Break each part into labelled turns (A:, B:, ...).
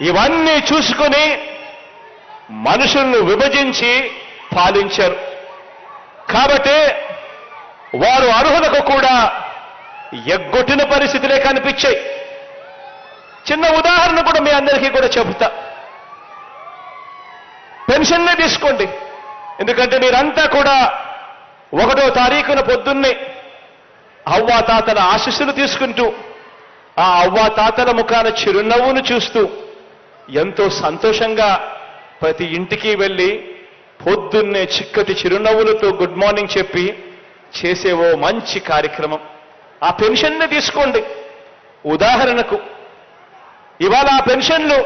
A: ఇవన్నీ చూసుకొని మనుషులను విభజించి పాలించారు. కాబట్టి వారు అర్హులకు కూడా ఎగ్గొట్టిన పరిస్థితులే కనిపించాయి. చిన్న ఉదాహరణ కూడా మీ అందరికీ కూడా చెబుతా. పెన్షన్నే తీసుకోండి. ఎందుకంటే మీరంతా కూడా 1వ తారీఖున పొద్దున్నే అవ్వాతాతల ఆశీస్సులు తీసుకుంటూ ఆ అవ్వాతాతల ముఖాన చిరునవ్వును చూస్తూ ఎంతో సంతోషంగా ప్రతి ఇంటికి వెళ్ళి పొద్దున్నే చిక్కటి చిరునవ్వులతో గుడ్ మార్నింగ్ చెప్పి చేసే ఓ మంచి కార్యక్రమం. ఆ పెన్షన్నే తీసుకోండి ఉదాహరణకు. ఇవాళ ఆ పెన్షన్లు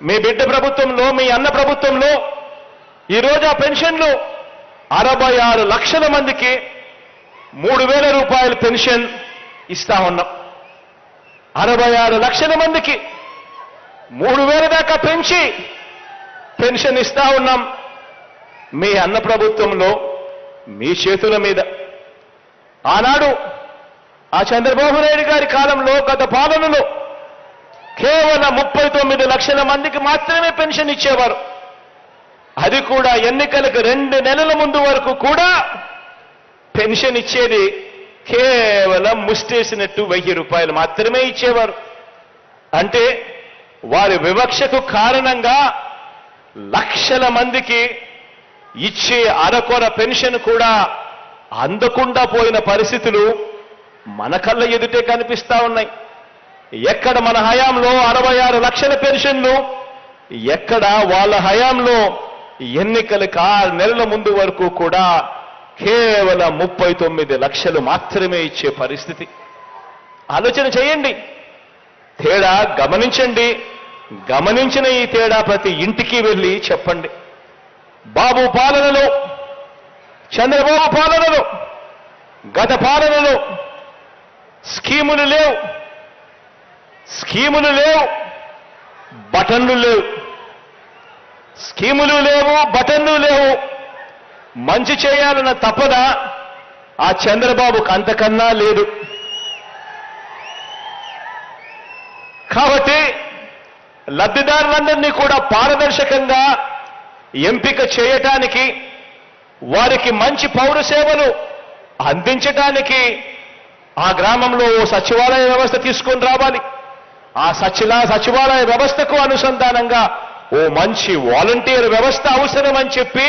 A: మీ బిడ్డ ప్రభుత్వంలో, మీ అన్న ప్రభుత్వంలో ఈరోజు ఆ పెన్షన్లు 66 లక్షల మందికి 3,000 రూపాయల పెన్షన్ ఇస్తా ఉన్నాం. 66 లక్షల మందికి 3,000 దాకా పెంచి పెన్షన్ ఇస్తా ఉన్నాం. మీ అన్న ప్రభుత్వంలో మీ చేతుల మీద. ఆనాడు ఆ చంద్రబాబు నాయుడు గారి కాలంలో గత పాలనలో కేవలం 39 లక్షల మందికి మాత్రమే పెన్షన్ ఇచ్చేవారు. అది కూడా ఎన్నికలకు 2 నెలల ముందు వరకు కూడా పెన్షన్ ఇచ్చేది కేవలం ముష్టేసినట్టు 1000 రూపాయలు మాత్రమే ఇచ్చేవారు. అంటే వారి వివక్షకు కారణంగా లక్షల మందికి ఇచ్చే అరకొర పెన్షన్ కూడా అందకుండా పోయిన పరిస్థితులు మన కళ్ళ ఎదుటే కనిపిస్తా ఉన్నాయి. ఎక్కడ మన హయాంలో 66 లక్షల పెన్షన్లు, ఎక్కడ వాళ్ళ హయాంలో ఎన్నికలకు 6 నెలల ముందు వరకు కూడా కేవలం 39 లక్షలు మాత్రమే ఇచ్చే పరిస్థితి. ఆలోచన చేయండి. తేడా గమనించండి. గమనించిన ఈ తేడా ప్రతి ఇంటికి వెళ్ళి చెప్పండి. బాబు పాలనలో, చంద్రబాబు పాలనలో, గత పాలనలో స్కీములు లేవు, బటన్లు లేవు. స్కీములు లేవు, బటన్లు లేవు. మంచి చేయాలన్న తపన ఆ చంద్రబాబుకు అంతకన్నా లేదు. కాబట్టి లబ్ధిదారులందరినీ కూడా పారదర్శకంగా ఎంపిక చేయటానికి, వారికి మంచి పౌర సేవలు అందించటానికి ఆ గ్రామంలో ఓ సచివాలయ వ్యవస్థ తీసుకొని రావాలి. ఆ సచివాలయ వ్యవస్థకు అనుసంధానంగా ఓ మంచి వాలంటీర్ వ్యవస్థ అవసరమని చెప్పి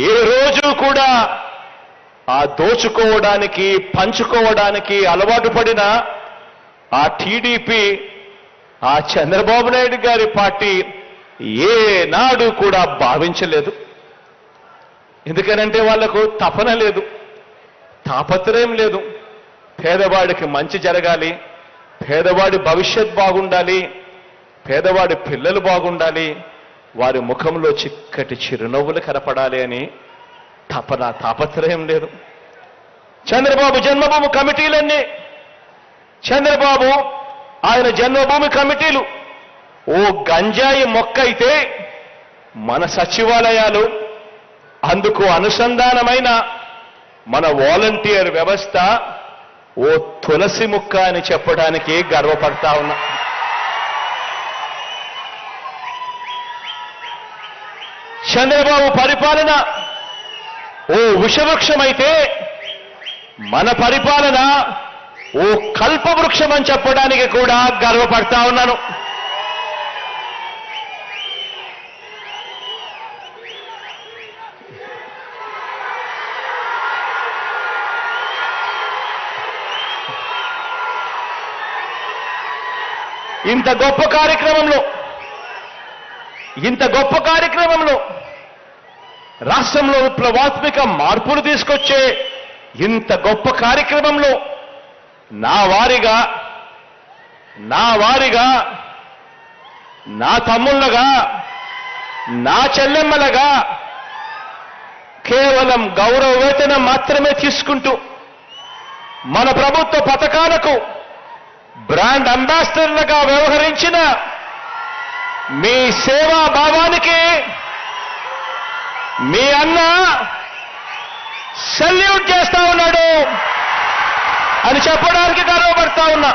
A: ఏ రోజు కూడా ఆ దోచుకోవడానికి, పంచుకోవడానికి అలవాటు పడిన ఆ టీడీపీ, ఆ చంద్రబాబు నాయుడు గారి పార్టీ ఏనాడు కూడా భావించలేదు. ఎందుకనంటే వాళ్లకు తపన లేదు, తాపత్రయం లేదు. పేదవాడికి మంచి జరగాలి, పేదవాడి భవిష్యత్ బాగుండాలి, పేదవాడి పిల్లలు బాగుండాలి, వారి ముఖంలో చిక్కటి చిరునవ్వులు కనపడాలి అని తపన, తాపత్రయం లేదు. చంద్రబాబు జన్మభూమి కమిటీలన్నీ, చంద్రబాబు ఆయన జన్మభూమి కమిటీలు ఓ గంజాయి మొక్క అయితే, మన సచివాలయాలు, అందుకు అనుసంధానమైన మన వాలంటీర్ వ్యవస్థ ఓ తులసి ముక్క అని చెప్పడానికి గర్వపడతా ఉన్నా. చంద్రబాబు పరిపాలన ఓ విషవృక్షమైతే, మన పరిపాలన ఓ కల్పవృక్షం అని చెప్పడానికి కూడా గర్వపడతా ఉన్నాను. ఇంత గొప్ప కార్యక్రమంలో రాష్ట్రంలో విప్లవాత్మక మార్పులు తీసుకొచ్చే ఇంత గొప్ప కార్యక్రమంలో నా వారిగా, నా తమ్ముళ్ళగా, నా చెల్లెమ్మలగా కేవలం గౌరవ వేతనం మాత్రమే తీసుకుంటూ మన ప్రభుత్వ పథకాలకు బ్రాండ్ అంబాసిడర్లుగా వ్యవహరించిన మీ సేవా భావానికి మీ అన్న సెల్యూట్ చేస్తా ఉన్నాడు అని చెప్పడానికి గర్వపడతా ఉన్నా.